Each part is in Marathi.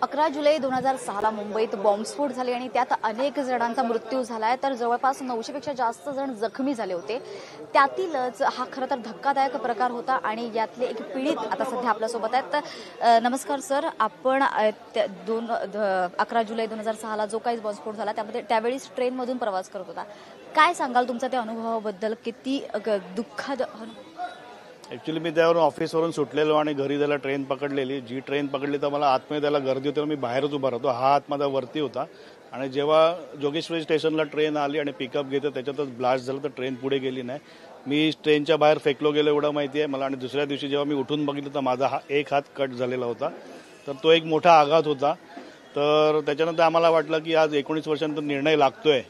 11 जुलै 2006 मुंबईत बॉम्बस्फोट झाले आणि त्यात अनेक जणांचा मृत्यू झालाय, तर जवळपास 900 पेक्षा जास्त जण जखमी झाले होते। त्यातीलच हा खरं तर धक्कादायक प्रकार होता आणि यातले एक पीडित आता सध्या आपल्यासोबत आहेत। नमस्कार सर, आपण 11 जुलै 2006 ला जो काही बॉम्बस्फोट झाला त्यावेळी ट्रेनमधून प्रवास करत होता, काय सांगाल तुमच्या त्या अनुभवाबद्दल? किती दुःखद? ॲक्च्युली मी त्यावरून ऑफिसवरून सुटलेलो आणि घरी त्याला ट्रेन पकडलेली। जी ट्रेन पकडली तर मला आतमध्ये त्याला गर्दी होती, मी बाहेरच उभा राहतो। हा हात माझा वरती होता आणि जेव्हा जोगेश्वरी स्टेशनला ट्रेन आली आणि पिकअप घेते त्याच्यातच ब्लास्ट झालं, तर ट्रेन पुढे गेली नाही। मी ट्रेनच्या बाहेर फेकलो गेलो एवढं माहिती आहे मला। आणि दुसऱ्या दिवशी जेव्हा मी उठून बघितलं तर माझा एक हात कट झालेला होता, तर तो एक मोठा आघात होता। तर त्याच्यानंतर आम्हाला वाटलं की आज 19 वर्षांनंतर निर्णय लागतोय,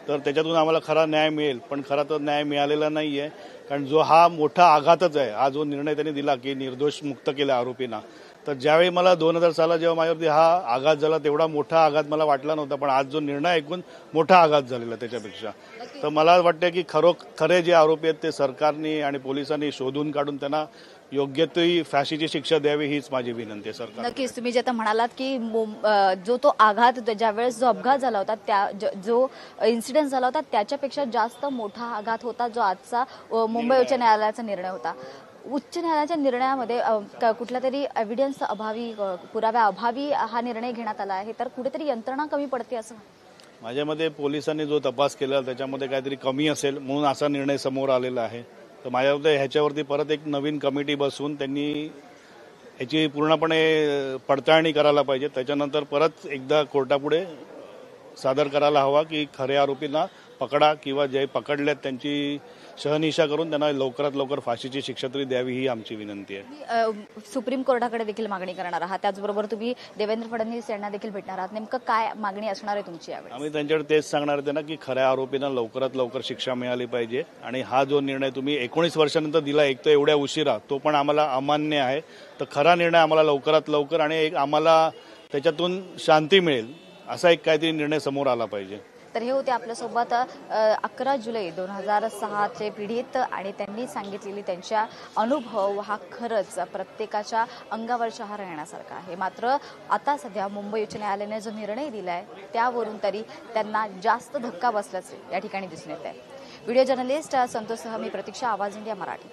तर त्याच्यातून आम्हाला खरा न्याय मिळेल, पण खरा तर न्याय मिळालेला नाही आहे। कारण जो हा मोठा आघातच आहे, हा जो निर्णय त्यांनी दिला की निर्दोष मुक्त केले आरोपींना, तर ज्यावेळी मला 2000 साला जेव्हा माझ्यावरती हा आघात झाला तेवढा मोठा आघात मला वाटला नव्हता, पण आज जो निर्णय ऐकून मोठा आघात झालेला त्याच्यापेक्षा। तर मला वाटतं की खरे जे आरोपी आहेत ते सरकारने आणि पोलिसांनी शोधून काढून त्यांना योग्य ती फाशीची शिक्षा द्यावी, हीच माझी विनंती आहे सरकार। नक्कीच, तुम्ही जे आता म्हणालात की जो तो आघात ज्यावेळेस जो अपघात झाला होता, त्या जो इन्सिडेंट झाला होता त्याच्यापेक्षा जास्त मोठा आघात होता जो आजचा मुंबई उच्च न्यायालयाचा निर्णय होता। उच्च न्यायालयाच्या निर्णयामध्ये कुठल्या तरी एव्हिडन्स अभावी, पुराव्या अभावी हा निर्णय घेण्यात आला आहे, तर कुठेतरी यंत्रणा कमी पडते असं माझ्या मते पोलिसांनी जो तपास केला त्याच्यामध्ये काहीतरी कमी असेल म्हणून असा निर्णय समोर आलेला आहे। तर माझ्या मते ह्याच्यावरती परत एक नवीन कमिटी बसवून त्यांनी ह्याची पूर्णपणे पडताळणी करायला पाहिजे। त्याच्यानंतर परत एकदा कोर्टापुढे सादर करायला हवा की खऱ्या आरोपींना पकडा किंवा जे पकडल्यात त्यांची शहनिशा करून त्यांना लवकरात लवकर फाशीची शिक्षा तरी द्यावी, ही आमची विनंती आहे। सुप्रीम कोर्टाकडे देखील मागणी करणार आहात, त्याचबरोबर तुम्ही देवेंद्र फडणवीस यांना देखील भेटणार आहात, नेमकं काय मागणी असणार आहे तुमची यावेळी? आम्ही त्यांच्याकडे तेच सांगणार आहे ना की खऱ्या आरोपींना लवकरात लवकर शिक्षा मिळाली पाहिजे आणि हा जो निर्णय तुम्ही 19 वर्षानंतर दिला, एक तर एवढ्या उशिरा, तो पण आम्हाला अमान्य आहे। तर खरा निर्णय आम्हाला लवकरात लवकर आणि एक आम्हाला त्याच्यातून शांती मिळेल असा एक काहीतरी निर्णय समोर आला पाहिजे। तर हे होते आपल्यासोबत 11 जुलै 2006 चे पीडित आणि त्यांनी सांगितलेली त्यांच्या अनुभव हा खरंच प्रत्येकाच्या अंगावर शहारा येण्यासारखा आहे। मात्र आता सध्या मुंबई उच्च न्यायालयाने जो निर्णय दिलाय त्यावरून तरी त्यांना जास्त धक्का बसल्याचे या ठिकाणी दिसून येत आहे। व्हिडिओ जर्नलिस्ट संतोषसह मी प्रतीक्षा, आवाज इंडिया मराठी।